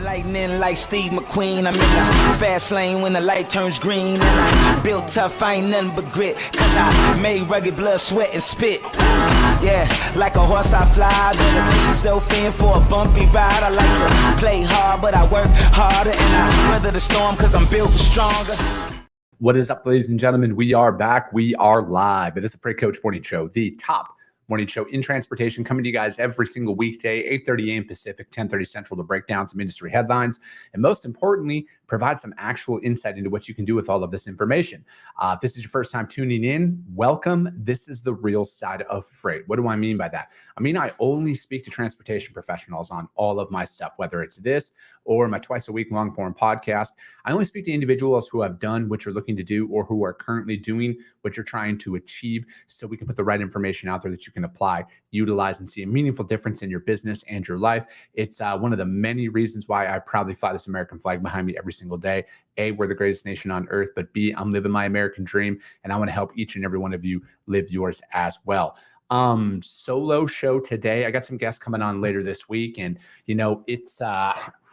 Lightning like Steve McQueen. I'm in the fast lane when the light turns green. And I built tough, I ain't nothing but grit. Cause I made rugged blood, sweat, and spit. Yeah, like a horse I fly. Better push yourself in for a bumpy ride. I like to play hard, but I work harder. And I weather the storm cause I'm built stronger. What is up, ladies and gentlemen? We are back. We are live. It is the Freight Coach Morning Show, the top morning show in transportation, coming to you guys every single weekday, 8:30 a.m. Pacific, 10:30 Central, to break down some industry headlines and, most importantly, provide some actual insight into what you can do with all of this information. If this is your first time tuning in, welcome. This is the real side of freight. What do I mean by that? I mean, I only speak to transportation professionals on all of my stuff, whether it's this or my twice a week long form podcast. I only speak to individuals who have done what you're looking to do or who are currently doing what you're trying to achieve, so we can put the right information out there that you can apply, utilize, and see a meaningful difference in your business and your life. It's one of the many reasons why I proudly fly this American flag behind me every single day. A, we're the greatest nation on earth, but B, I'm living my American dream, and I want to help each and every one of you live yours as well. Solo show today. I got some guests coming on later this week, and you know, it's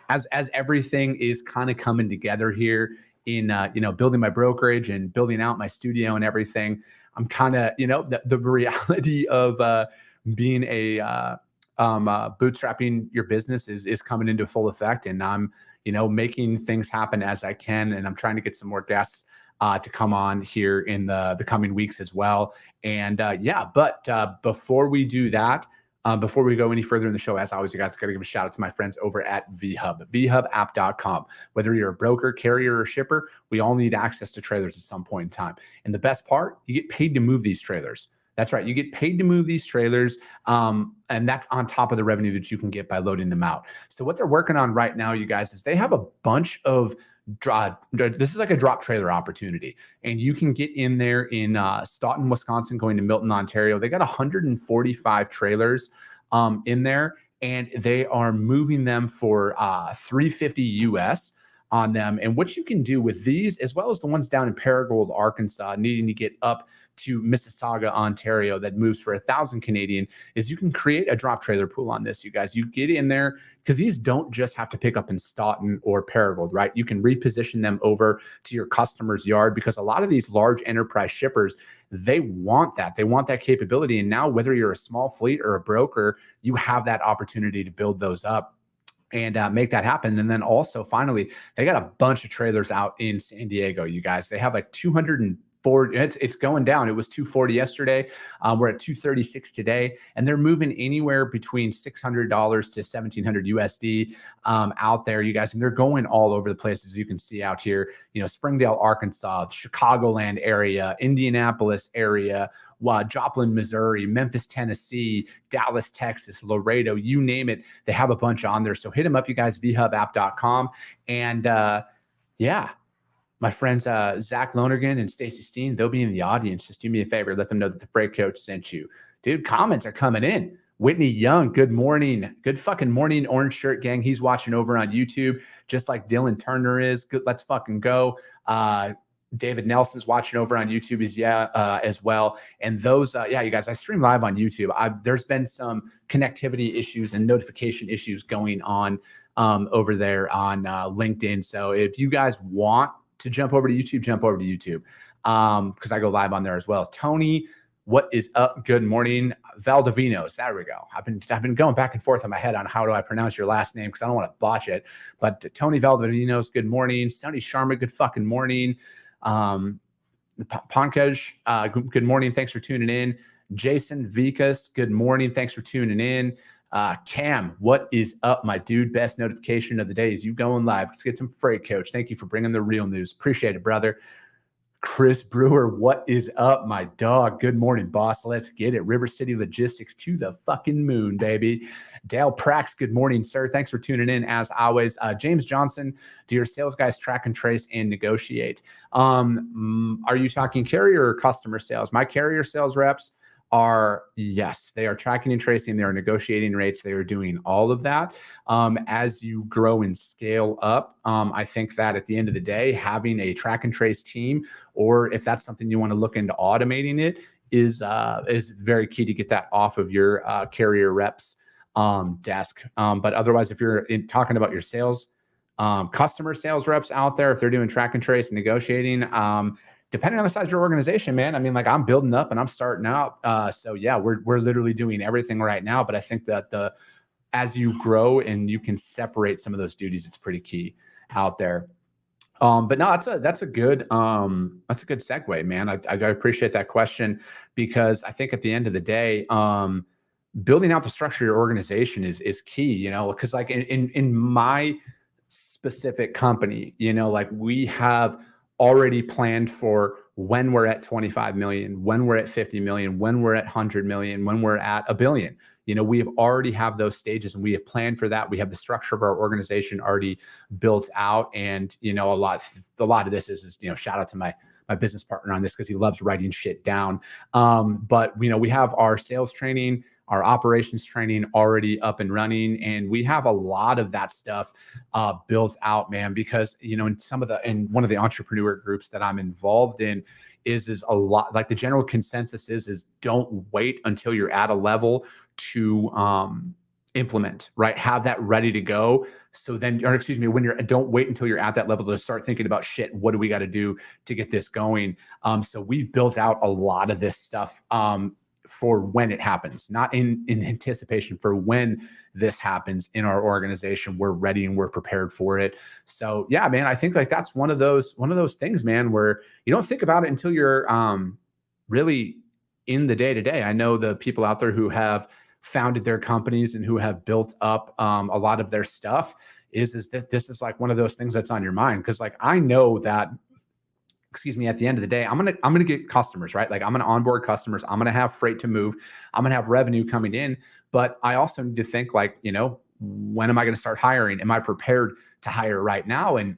as everything is kind of coming together here in building my brokerage and building out my studio and everything. I'm kind of, the reality of being a bootstrapping your business is coming into full effect, and I'm making things happen as I can, and I'm trying to get some more guests to come on here in the coming weeks as well. And but before we do that, before we go any further in the show, as always, you guys got to give a shout out to my friends over at VHub, vhubapp.com. Whether you're a broker, carrier, or shipper, we all need access to trailers at some point in time. And the best part, you get paid to move these trailers. That's right. You get paid to move these trailers, and that's on top of the revenue that you can get by loading them out. So what they're working on right now, you guys, is they have a bunch of this is like a drop trailer opportunity, and you can get in there in Stoughton, Wisconsin, going to Milton, Ontario. They got 145 trailers in there, and they are moving them for $350 US on them. And what you can do with these, as well as the ones down in Paragould, Arkansas, needing to get up to Mississauga, Ontario, that moves for 1,000 Canadian, is you can create a drop trailer pool on this, you guys. You get in there, because these don't just have to pick up in Stoughton or Paragould, right? You can reposition them over to your customer's yard, because a lot of these large enterprise shippers, they want that. They want that capability. And now, whether you're a small fleet or a broker, you have that opportunity to build those up and make that happen. And then also, finally, they got a bunch of trailers out in San Diego, you guys. They have like 240. It's going down. It was 240 yesterday. We're at 236 today, and they're moving anywhere between $600 to $1,700 USD out there, you guys. And they're going all over the place, as you can see out here. Springdale, Arkansas, Chicagoland area, Indianapolis area, Joplin, Missouri, Memphis, Tennessee, Dallas, Texas, Laredo, you name it. They have a bunch on there. So hit them up, you guys, vhubapp.com. And my friends Zach Lonergan and Stacy Steen, they'll be in the audience. Just do me a favor, let them know that the Freight Coach sent you. Dude, comments are coming in. Whitney Young, good morning. Good fucking morning, Orange Shirt Gang. He's watching over on YouTube, just like Dylan Turner is. Good, let's fucking go. David Nelson's watching over on YouTube as well. And those, you guys, I stream live on YouTube. There's been some connectivity issues and notification issues going on over there on LinkedIn. So if you guys want to jump over to YouTube, jump over to YouTube, because I go live on there as well. Tony, what is up? Good morning. Valdivinos. There we go. I've been going back and forth in my head on how do I pronounce your last name, because I don't want to botch it. But Tony Valdivinos, good morning. Sonny Sharma, good fucking morning. Pankaj, good morning. Thanks for tuning in. Jason Vikas, good morning. Thanks for tuning in. Cam, what is up, my dude? Best notification of the day is you going live. Let's get some Freight Coach. Thank you for bringing the real news. Appreciate it, brother. Chris Brewer, what is up, my dog? Good morning, boss. Let's get it. River City Logistics to the fucking moon, baby. Dale Prax, good morning, sir. Thanks for tuning in, as always. James Johnson, do your sales guys track and trace and negotiate? Are you talking carrier or customer sales? My carrier sales reps are, yes, they are tracking and tracing. They are negotiating rates. They are doing all of that. As you grow and scale up, I think that at the end of the day, having a track and trace team, or if that's something you want to look into automating it, is very key to get that off of your carrier reps desk. But otherwise, if you're talking about your sales customer sales reps out there, if they're doing track and trace and negotiating, depending on the size of your organization, man. I mean, like I'm building up and I'm starting out. So yeah, we're literally doing everything right now. But I think that as you grow and you can separate some of those duties, it's pretty key out there. But no, that's a good segue, man. I appreciate that question, because I think at the end of the day, building out the structure of your organization is key, you know, because like in my specific company, you know, like we have already planned for when we're at 25 million, when we're at 50 million, when we're at 100 million, when we're at a billion. You know, we have already have those stages and we have planned for that. We have the structure of our organization already built out. And, you know, a lot of this is, you know, shout out to my business partner on this, because he loves writing shit down. But, you know, we have our sales training, our operations training already up and running. And we have a lot of that stuff built out, man, because, you know, in one of the entrepreneur groups that I'm involved in is a lot, like the general consensus is don't wait until you're at a level to implement, right? Have that ready to go. So then, or excuse me, don't wait until you're at that level to start thinking about shit. What do we got to do to get this going? So we've built out a lot of this stuff for when it happens, not in anticipation for when this happens in our organization. We're ready and we're prepared for it. So yeah, man, I think like that's one of those things, man, where you don't think about it until you're really in the day to day. I know the people out there who have founded their companies and who have built up a lot of their stuff is that this is like one of those things that's on your mind. Cause like, I know that, at the end of the day, I'm going to get customers, right? Like I'm going to onboard customers. I'm going to have freight to move. I'm going to have revenue coming in, but I also need to think like, you know, when am I going to start hiring? Am I prepared to hire right now? And,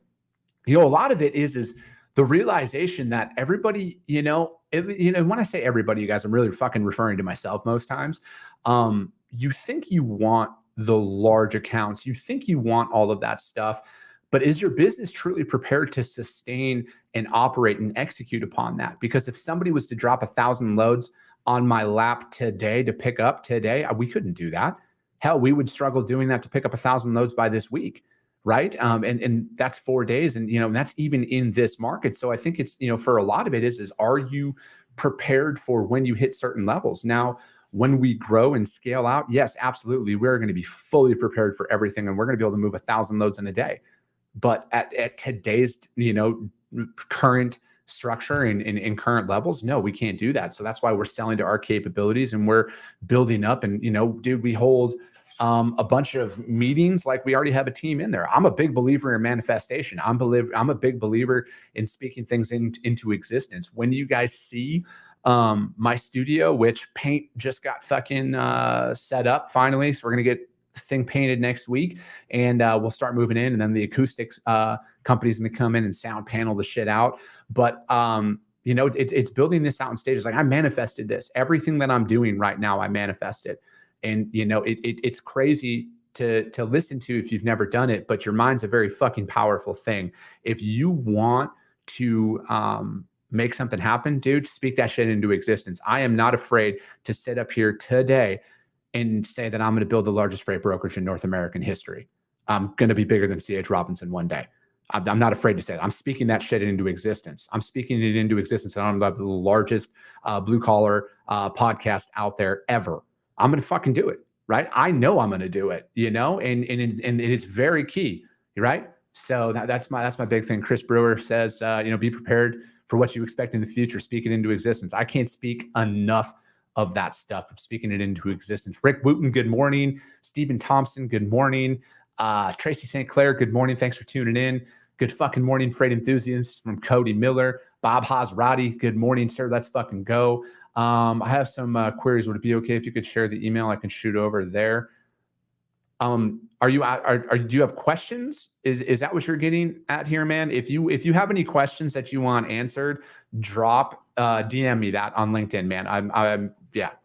you know, a lot of it is the realization that everybody, when I say everybody, you guys, I'm really fucking referring to myself most times. You think you want the large accounts, you think you want all of that stuff, but is your business truly prepared to sustain and operate and execute upon that? Because if somebody was to drop 1,000 loads on my lap today to pick up today, we couldn't do that. Hell, we would struggle doing that to pick up 1,000 loads by this week. Right. And that's 4 days. And, you know, that's even in this market. So I think it's, you know, for a lot of it is are you prepared for when you hit certain levels? Now, when we grow and scale out, yes, absolutely. We're going to be fully prepared for everything. And we're going to be able to move 1,000 loads in a day. But at today's, you know, current structure and current levels, no, we can't do that. So that's why we're selling to our capabilities and we're building up. And, you know, dude, we hold a bunch of meetings like we already have a team in there. I'm a big believer in manifestation. I'm a big believer in speaking things into existence. When you guys see my studio, which paint just got fucking set up finally, so we're gonna get the thing painted next week, and we'll start moving in, and then the acoustics company's gonna come in and sound panel the shit out. But you know, it's building this out in stages. Like I manifested this. Everything that I'm doing right now, I manifested. And, you know, it's crazy to listen to if you've never done it, but your mind's a very fucking powerful thing. If you want to make something happen, dude, speak that shit into existence. I am not afraid to sit up here today and say that I'm going to build the largest freight brokerage in North American history. I'm going to be bigger than C.H. Robinson one day. I'm not afraid to say that. I'm speaking that shit into existence. I'm speaking it into existence. And I'm the largest blue collar podcast out there ever. I'm going to fucking do it, right? I know I'm going to do it, you know, and it's very key, right? So that's my big thing. Chris Brewer says, you know, be prepared for what you expect in the future. Speak it into existence. I can't speak enough of that stuff. I'm speaking it into existence. Rick Wooten, good morning. Stephen Thompson, good morning. Tracy St. Clair, good morning. Thanks for tuning in. Good fucking morning, freight enthusiasts from Cody Miller. Bob Hasrati, good morning, sir. Let's fucking go. I have some queries. Would it be okay if you could share the email? I can shoot over there. Do you have questions? Is that what you're getting at here, man? If you have any questions that you want answered, drop DM me that on LinkedIn, man. I'm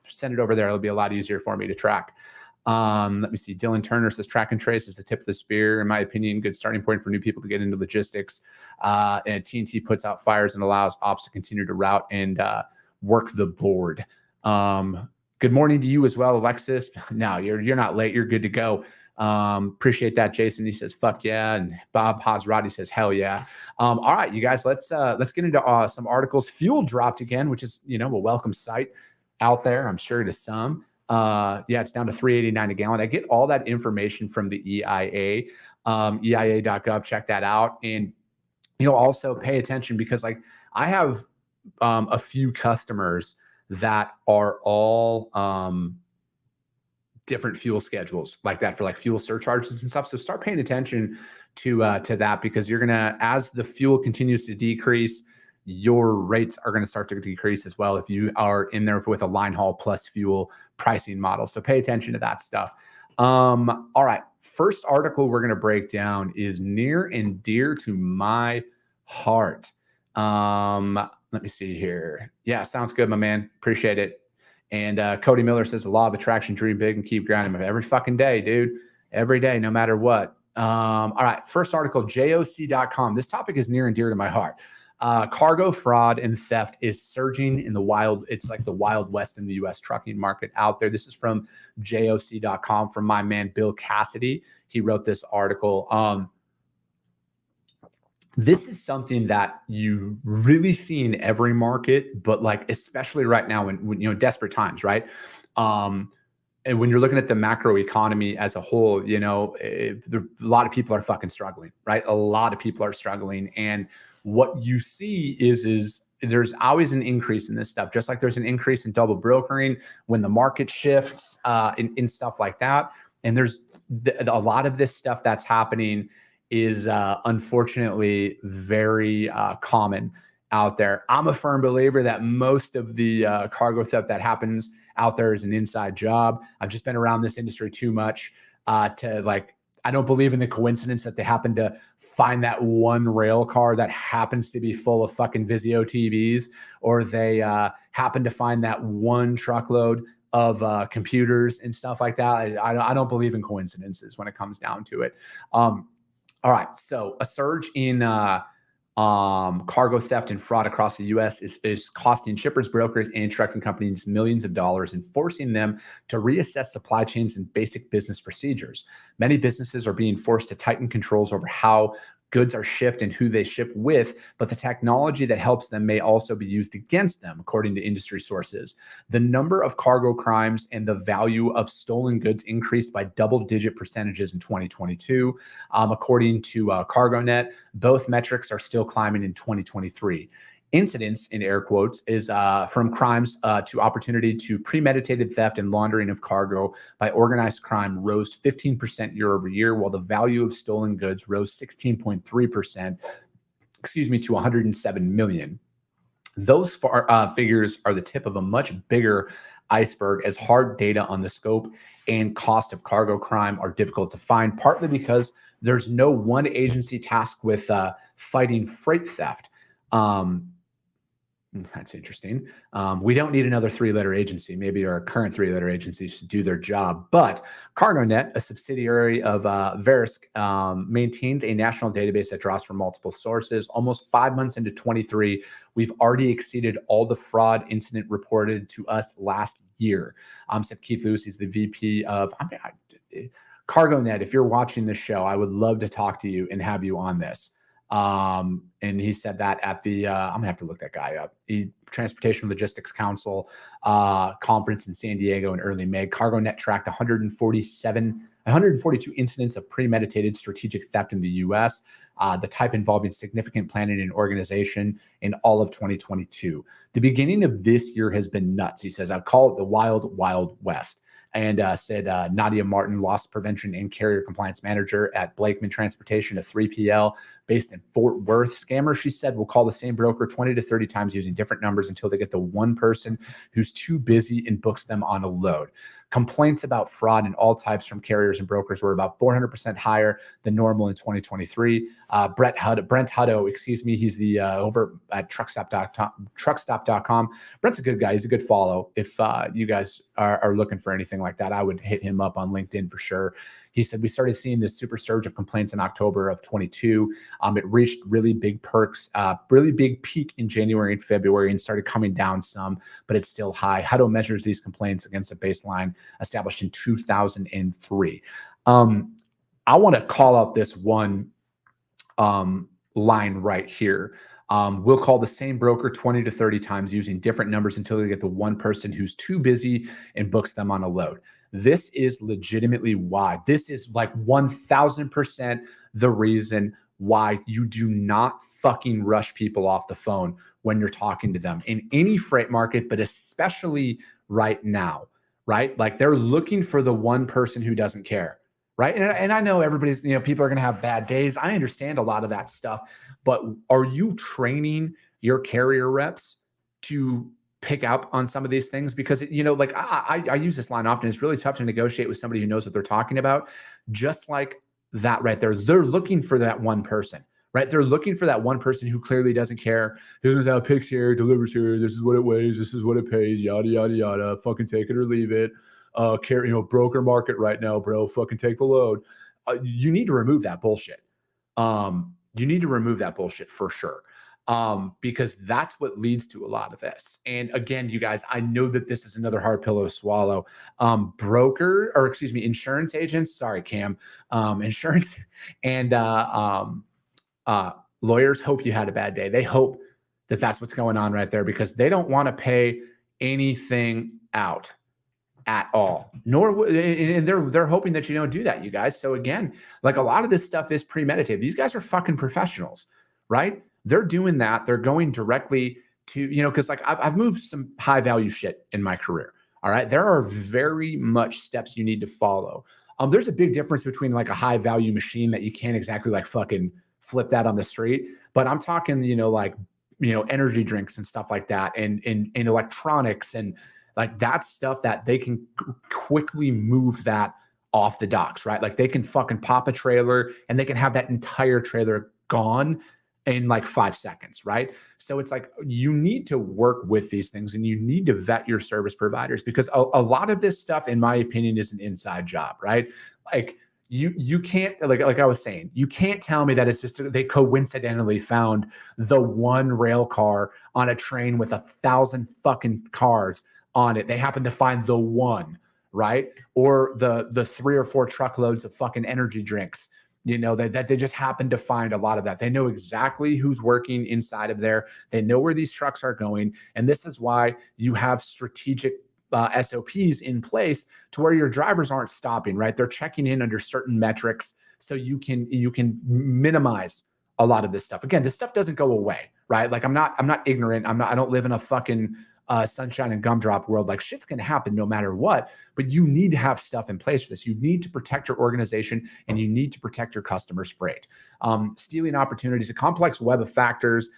send it over there. It'll be a lot easier for me to track. Let me see. Dylan Turner says track and trace is the tip of the spear. In my opinion, good starting point for new people to get into logistics. And TNT puts out fires and allows ops to continue to route and work the board. Good morning to you as well, Alexis. No, you're not late. You're good to go. Appreciate that, Jason. He says, fuck yeah. And Bob Hazrati says, hell yeah. All right, you guys, let's get into some articles. Fuel dropped again, which is, a welcome sight out there, I'm sure, to some. Yeah, it's down to $3.89 a gallon. I get all that information from the EIA, EIA.gov. Check that out. And, also pay attention because I have a few customers that are all different fuel schedules like that for fuel surcharges and stuff. So start paying attention to that, because you're gonna, as the fuel continues to decrease, your rates are going to start to decrease as well if you are in there with a line haul plus fuel pricing model. So pay attention to that stuff. All right, first article we're going to break down is near and dear to my heart. Let me see here. Yeah, sounds good, my man. Appreciate it. And Cody Miller says the law of attraction, dream big and keep grinding every fucking day, dude. Every day, no matter what. All right, first article, JOC.com. This topic is near and dear to my heart. Cargo fraud and theft is surging in the wild. It's like the Wild West in the U.S. trucking market out there. This is from JOC.com from my man, Bill Cassidy. He wrote this article. This is something that you really see in every market, but especially right now when desperate times, right? And when you're looking at the macro economy as a whole, a lot of people are fucking struggling, right? A lot of people are struggling. And what you see is there's always an increase in this stuff, just like there's an increase in double brokering when the market shifts in stuff like that. And there's a lot of this stuff that's happening is unfortunately very common out there. I'm a firm believer that most of the cargo theft that happens out there is an inside job. I've just been around this industry too much to I don't believe in the coincidence that they happen to find that one rail car that happens to be full of fucking Vizio TVs, or they happen to find that one truckload of computers and stuff like that. I don't believe in coincidences when it comes down to it. All right, so a surge in cargo theft and fraud across the U.S. is costing shippers, brokers, and trucking companies millions of dollars and forcing them to reassess supply chains and basic business procedures. Many businesses are being forced to tighten controls over how goods are shipped and who they ship with, but the technology that helps them may also be used against them, according to industry sources. The number of cargo crimes and the value of stolen goods increased by double-digit percentages in 2022, according to CargoNet. Both metrics are still climbing in 2023. Incidents, in air quotes, is from crimes to opportunity to premeditated theft and laundering of cargo by organized crime rose 15% year over year, while the value of stolen goods rose 16.3%, to 107 million. Those figures are the tip of a much bigger iceberg, as hard data on the scope and cost of cargo crime are difficult to find, partly because there's no one agency tasked with fighting freight theft. That's interesting. We don't need another three-letter agency. Maybe our current three-letter agencies should do their job. But CargoNet, a subsidiary of Verisk, maintains a national database that draws from multiple sources. Almost 5 months into 23, we've already exceeded all the fraud incident reported to us last year. Said Keith Lewis. He's the VP of CargoNet. If you're watching this show, I would love to talk to you and have you on this. And he said that at the, I'm gonna have to look that guy up. The Transportation Logistics Council conference in San Diego in early May. CargoNet tracked 142 incidents of premeditated strategic theft in the U.S., the type involving significant planning and organization in all of 2022. The beginning of this year has been nuts. He says, I call it the wild, wild west. And said Nadia Martin, loss prevention and carrier compliance manager at Blakeman Transportation, a 3PL based in Fort Worth. Scammers, she said, will call the same broker 20 to 30 times using different numbers until they get the one person who's too busy and books them on a load. Complaints about fraud in all types from carriers and brokers were about 400% higher than normal in 2023. Brent Hutto, he's the over at truckstop.com. Brent's a good guy. He's a good follow. If you guys are looking for anything like that, I would hit him up on LinkedIn for sure. He said, we started seeing this super surge of complaints in October of 22. It reached really big peak in January and February and started coming down some, but it's still high. Hutto measures these complaints against a baseline established in 2003. I want to call out this one line right here. We'll call the same broker 20 to 30 times using different numbers until they get the one person who's too busy and books them on a load. This is legitimately why. This is like 1000% the reason why you do not fucking rush people off the phone when you're talking to them in any freight market, but especially right now, right? Like they're looking for the one person who doesn't care, right? And I know everybody's, people are going to have bad days. I understand a lot of that stuff, but are you training your carrier reps to pick up on some of these things? Because, like I use this line often. It's really tough to negotiate with somebody who knows what they're talking about. Just like that right there, they're looking for that one person, right? They're looking for that one person who clearly doesn't care, who goes out, picks here, delivers here. This is what it weighs. This is what it pays. Yada, yada, yada. Fucking take it or leave it. Broker market right now, bro. Fucking take the load. You need to remove that bullshit. You need to remove that bullshit for sure. Because that's what leads to a lot of this. And again, you guys, I know that this is another hard pill to swallow. Insurance agents, sorry, Cam, insurance and lawyers hope you had a bad day. They hope that that's what's going on right there because they don't want to pay anything out at all, and they're hoping that you don't do that, you guys. So again, like a lot of this stuff is premeditated. These guys are fucking professionals, right? They're doing that. They're going directly to, because like I've moved some high value shit in my career. All right. There are very much steps you need to follow. There's a big difference between like a high value machine that you can't exactly like fucking flip that on the street. But I'm talking, energy drinks and stuff like that and electronics and like that's stuff that they can quickly move that off the docks, right? Like they can fucking pop a trailer and they can have that entire trailer gone in like 5 seconds, right? So it's like you need to work with these things and you need to vet your service providers because a lot of this stuff, in my opinion, is an inside job, right? Like you can't, like I was saying, you can't tell me that it's just they coincidentally found the one rail car on a train with 1,000 fucking cars on it. They happen to find the one, right? Or the 3 or 4 truckloads of fucking energy drinks, that they just happen to find a lot of that. They know exactly who's working inside of there. They know where these trucks are going. And this is why you have strategic SOPs in place to where your drivers aren't stopping, right? They're checking in under certain metrics so you can minimize a lot of this stuff. Again, this stuff doesn't go away, right? Like I'm not ignorant. I don't live in a fucking sunshine and gumdrop world. Like shit's going to happen no matter what, but you need to have stuff in place for this. You need to protect your organization and you need to protect your customers' freight. Stealing opportunities, a complex web of factors,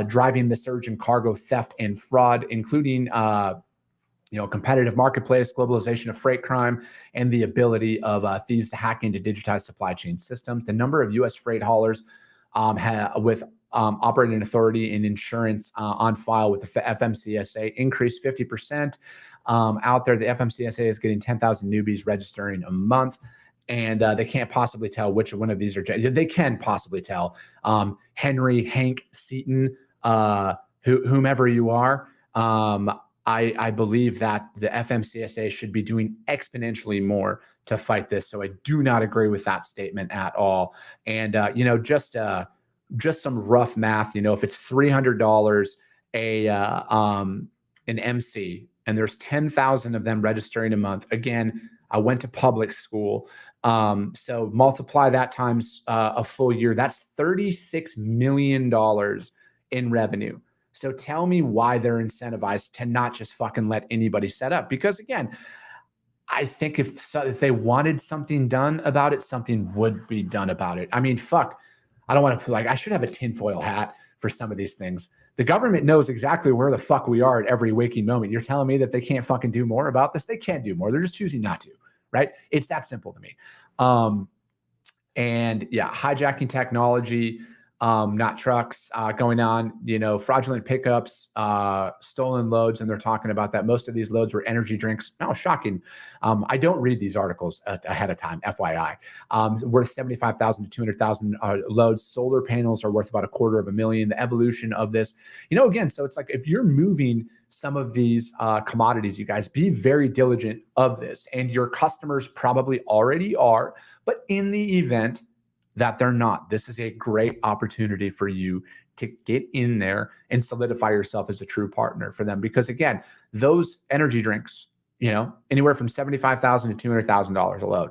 driving the surge in cargo theft and fraud, including, competitive marketplace, globalization of freight crime, and the ability of thieves to hack into digitized supply chain systems. The number of U.S. freight haulers with operating authority and insurance on file with the FMCSA increased 50%. Out there, the FMCSA is getting 10,000 newbies registering a month, and they can't possibly tell which one of these are. They can possibly tell. Henry, Hank, Seaton, whomever you are. I believe that the FMCSA should be doing exponentially more to fight this. So I do not agree with that statement at all. And just some rough math, if it's $300 an MC and there's 10,000 of them registering a month. Again, I went to public school. So multiply that times a full year. That's $36 million in revenue. So tell me why they're incentivized to not just fucking let anybody set up. Because again, I think if they wanted something done about it, something would be done about it. I mean, fuck. I don't want to I should have a tinfoil hat for some of these things. The government knows exactly where the fuck we are at every waking moment. You're telling me that they can't fucking do more about this? They can do more. They're just choosing not to, right? It's that simple to me. And yeah, hijacking technology. not trucks, going on, fraudulent pickups, stolen loads. And they're talking about that. Most of these loads were energy drinks. Oh, shocking. I don't read these articles ahead of time, FYI. Worth 75,000 to 200,000 loads. Solar panels are worth about $250,000. The evolution of this, again, so it's like, if you're moving some of these commodities, you guys, be very diligent of this. And your customers probably already are, but in the event that they're not, this is a great opportunity for you to get in there and solidify yourself as a true partner for them. Because again, those energy drinks, anywhere from $75,000 to $200,000 a load,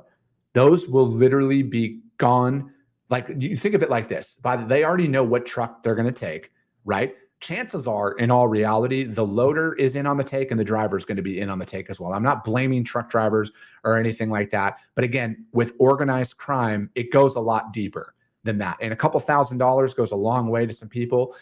those will literally be gone. Like, you think of it like this: they already know what truck they're going to take, right? Chances are, in all reality, the loader is in on the take and the driver is going to be in on the take as well. I'm not blaming truck drivers or anything like that. But again, with organized crime, it goes a lot deeper than that. And a couple $1,000s goes a long way to some people.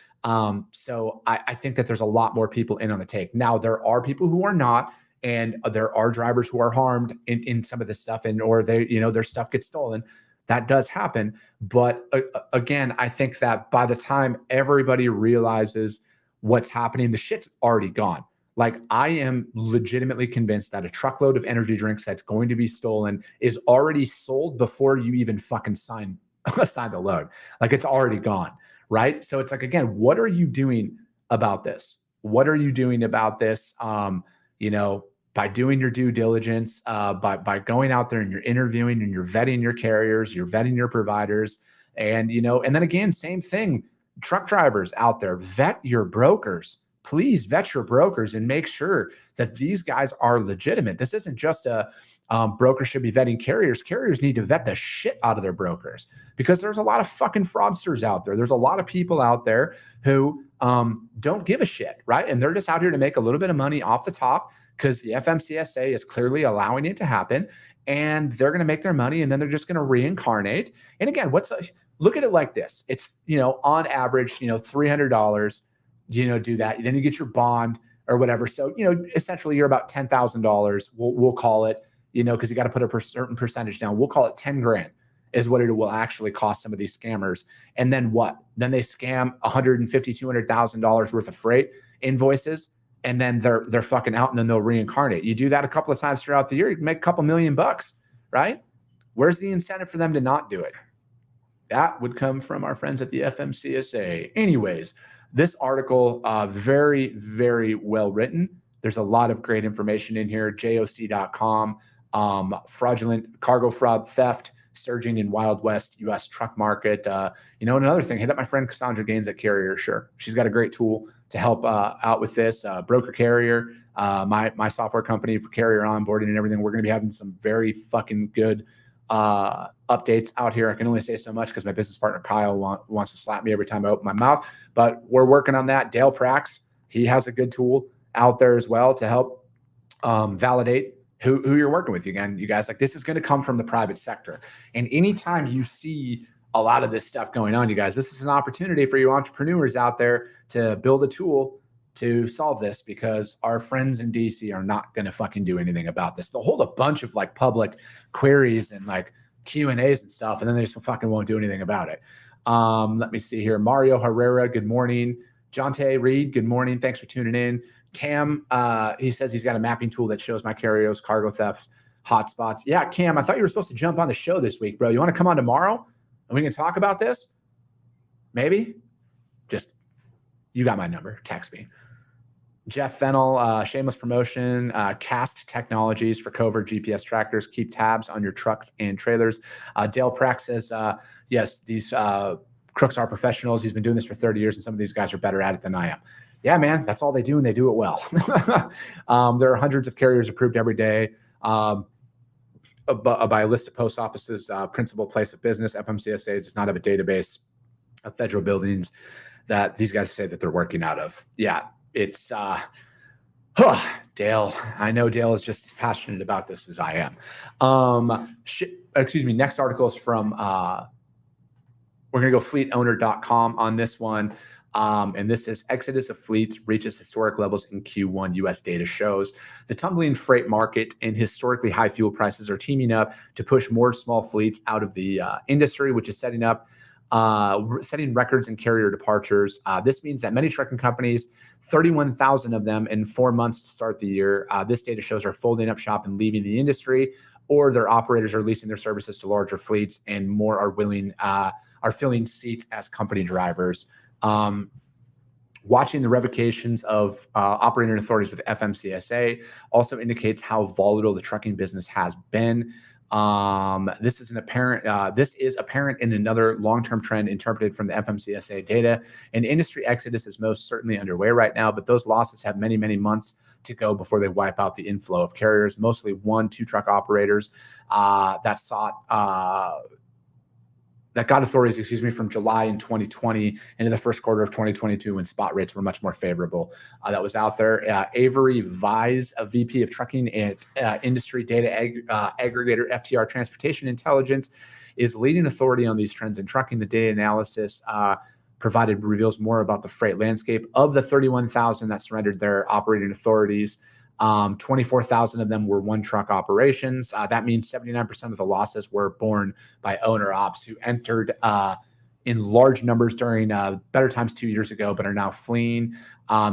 So I think that there's a lot more people in on the take. Now, there are people who are not, and there are drivers who are harmed in some of this stuff, or their stuff gets stolen. That does happen. But again, I think that by the time everybody realizes what's happening, the shit's already gone. Like, I am legitimately convinced that a truckload of energy drinks that's going to be stolen is already sold before you even fucking sign the load. Like, it's already gone, right? So it's like, again, what are you doing about this? What are you doing about this? By doing your due diligence, by going out there and you're interviewing and you're vetting your carriers, you're vetting your providers, and then again, same thing, truck drivers out there, vet your brokers. Please vet your brokers and make sure that these guys are legitimate. This isn't just a broker should be vetting carriers. Carriers need to vet the shit out of their brokers, because there's a lot of fucking fraudsters out there. There's a lot of people out there who don't give a shit, right? And they're just out here to make a little bit of money off the top, because the FMCSA is clearly allowing it to happen, and they're going to make their money, and then they're just going to reincarnate. And again, look at it like this. It's, on average, $300, do that. Then you get your bond or whatever. So, essentially you're about $10,000. We'll call it, because you got to put a certain percentage down. We'll call it 10 grand is what it will actually cost some of these scammers. And then what? Then they scam $150,000, $200,000 worth of freight invoices, and then they're fucking out, and then they'll reincarnate. You do that a couple of times throughout the year, you can make a couple $1 million, right? Where's the incentive for them to not do it? That would come from our friends at the FMCSA. Anyways, this article, very, very well written. There's a lot of great information in here. JOC.com, fraudulent cargo fraud theft surging in Wild West U.S. truck market. Another thing, hit up my friend Cassandra Gaines at Carrier. Sure, she's got a great tool to help out with this. Broker Carrier, my software company for carrier onboarding and everything. We're going to be having some very fucking good updates out here. I can only say so much because my business partner Kyle wants to slap me every time I open my mouth, but we're working on that. Dale Prax, he has a good tool out there as well to help validate who you're working with. Again, you guys, like, this is going to come from the private sector. And anytime you see a lot of this stuff going on, you guys, this is an opportunity for you entrepreneurs out there to build a tool to solve this, because our friends in DC are not going to fucking do anything about this. They'll hold a bunch of like public queries and like Q&As and stuff, and then they just fucking won't do anything about it. Let me see here. Mario Herrera, good morning. Jonte Reed, good morning. Thanks for tuning in. Cam, he says he's got a mapping tool that shows my carriers, cargo theft hotspots. Yeah, Cam, I thought you were supposed to jump on the show this week, bro. You want to come on tomorrow and we can talk about this? Maybe? Just, you got my number. Text me. Jeff Fennel, shameless promotion, Cast Technologies for covert GPS trackers. Keep tabs on your trucks and trailers. Dale Prax says, yes, these crooks are professionals. He's been doing this for 30 years, and some of these guys are better at it than I am. Yeah, man, that's all they do, and they do it well. There are hundreds of carriers approved every day by a list of post offices, principal place of business. FMCSA does not have a database of federal buildings that these guys say that they're working out of. Yeah, it's Dale. I know Dale is just as passionate about this as I am. Next article is from, we're going to go fleetowner.com on this one. And this is exodus of fleets reaches historic levels in Q1. U.S. data shows the tumbling freight market and historically high fuel prices are teaming up to push more small fleets out of the industry, which is setting up setting records in carrier departures. This means that many trucking companies, 31,000 of them in 4 months to start the year, this data shows are folding up shop and leaving the industry, or their operators are leasing their services to larger fleets, and more are filling seats as company drivers. Watching the revocations of operating authorities with FMCSA also indicates how volatile the trucking business has been. This is apparent in another long-term trend interpreted from the FMCSA data. An industry exodus is most certainly underway right now, but those losses have many, many months to go before they wipe out the inflow of carriers, mostly 1-2 truck operators that got authorities, from July in 2020 into the first quarter of 2022 when spot rates were much more favorable. That was out there. Avery Vise, a VP of Trucking at Industry Data Aggregator FTR Transportation Intelligence, is leading authority on these trends in trucking. The data analysis provided reveals more about the freight landscape. Of the 31,000 that surrendered their operating authorities, 24,000 of them were one truck operations. That means 79% of the losses were borne by owner ops who entered in large numbers during better times 2 years ago, but are now fleeing.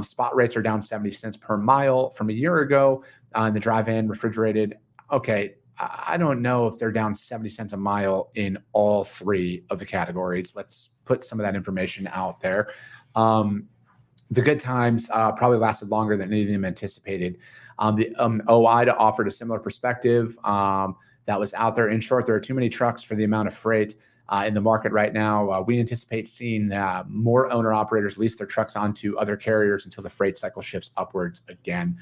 Spot rates are down 70 cents per mile from a year ago. In the dry van, refrigerated, okay, I don't know if they're down 70 cents a mile in all three of the categories. Let's put some of that information out there. The good times probably lasted longer than any of them anticipated. The OIDA offered a similar perspective that was out there. In short, there are too many trucks for the amount of freight in the market right now. We anticipate seeing more owner-operators lease their trucks onto other carriers until the freight cycle shifts upwards again.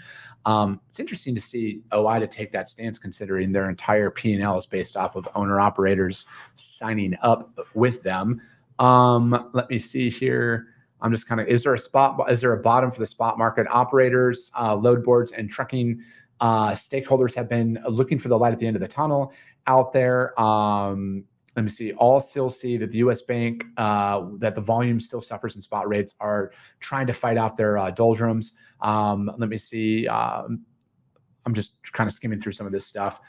It's interesting to see OIDA take that stance, considering their entire P&L is based off of owner-operators signing up with them. Let me see here. I'm just is there a bottom for the spot market? Operators, load boards, and trucking stakeholders have been looking for the light at the end of the tunnel out there. Let me see. All still see that the U.S. Bank, that the volume still suffers and spot rates are trying to fight out their doldrums. Let me see. I'm just kind of skimming through some of this stuff.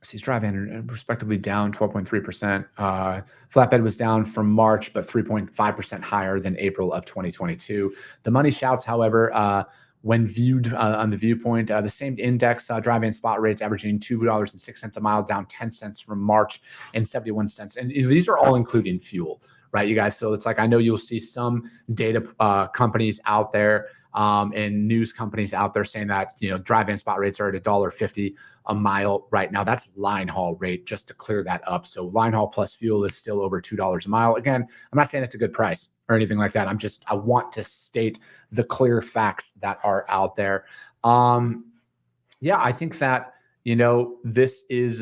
Sees dry van respectively down 12.3%. Flatbed was down from March, but 3.5% higher than April of 2022. The money shouts, however, when viewed on the viewpoint, the same index, dry van spot rates averaging $2.06 a mile, down 10 cents from March and 71 cents. And these are all including fuel, right, you guys? So it's I know you'll see some data companies out there and news companies out there saying that, dry van spot rates are at $1.50 a mile right now. That's line haul rate, just to clear that up. So line haul plus fuel is still over $2 a mile. Again, I'm not saying it's a good price or anything like that. I want to state the clear facts that are out there. I think that, this is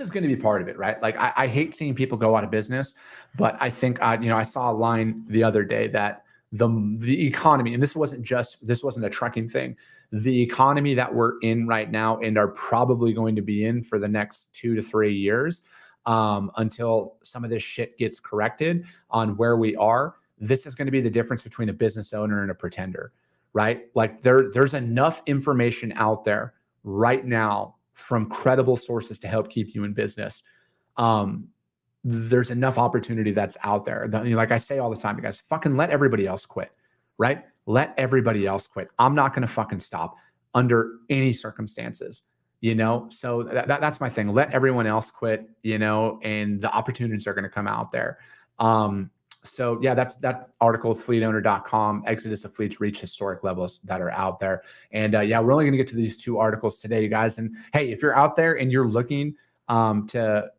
going to be part of it, right? I hate seeing people go out of business, but I think, I saw a line the other day that the economy, and this wasn't a trucking thing, the economy that we're in right now and are probably going to be in for the next 2 to 3 years, until some of this shit gets corrected on where we are. This is going to be the difference between a business owner and a pretender, right? There's enough information out there right now from credible sources to help keep you in business. There's enough opportunity that's out there. Like I say all the time, you guys, fucking let everybody else quit, right? Let everybody else quit. I'm not going to fucking stop under any circumstances, So that's my thing. Let everyone else quit, and the opportunities are going to come out there. That's that article, fleetowner.com, exodus of fleets reach historic levels that are out there. And we're only going to get to these 2 articles today, you guys. And hey, if you're out there and you're looking to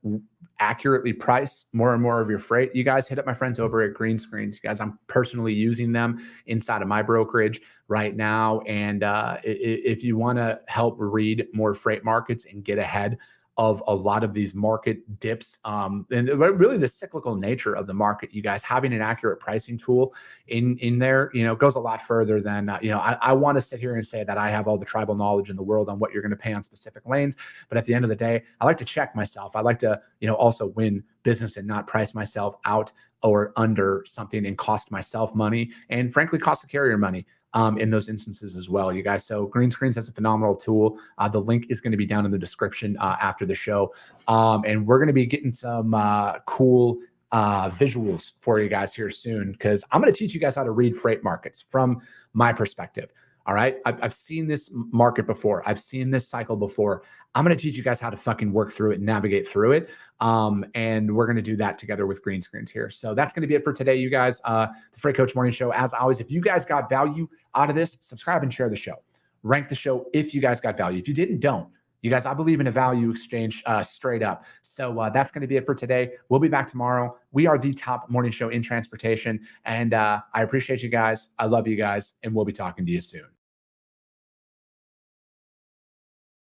accurately price more and more of your freight, you guys hit up my friends over at Green Screens. You guys, I'm personally using them inside of my brokerage right now. And if you want to help read more freight markets and get ahead of a lot of these market dips, and really the cyclical nature of the market, you guys, having an accurate pricing tool in there, goes a lot further than, I want to sit here and say that I have all the tribal knowledge in the world on what you're going to pay on specific lanes. But at the end of the day, I like to check myself. I like to, also win business and not price myself out or under something and cost myself money and frankly, cost the carrier money. in those instances as well, you guys. So Green Screens has a phenomenal tool. The link is going to be down in the description after the show. And we're going to be getting some cool visuals for you guys here soon, because I'm going to teach you guys how to read freight markets from my perspective. All right. I've seen this market before. I've seen this cycle before. I'm going to teach you guys how to fucking work through it and navigate through it. And we're going to do that together with Green Screens here. So that's going to be it for today, you guys. The Freight Coach Morning Show. As always, if you guys got value out of this, subscribe and share the show. Rank the show if you guys got value. If you didn't, don't. You guys, I believe in a value exchange straight up. So that's going to be it for today. We'll be back tomorrow. We are the top morning show in transportation. And I appreciate you guys. I love you guys. And we'll be talking to you soon.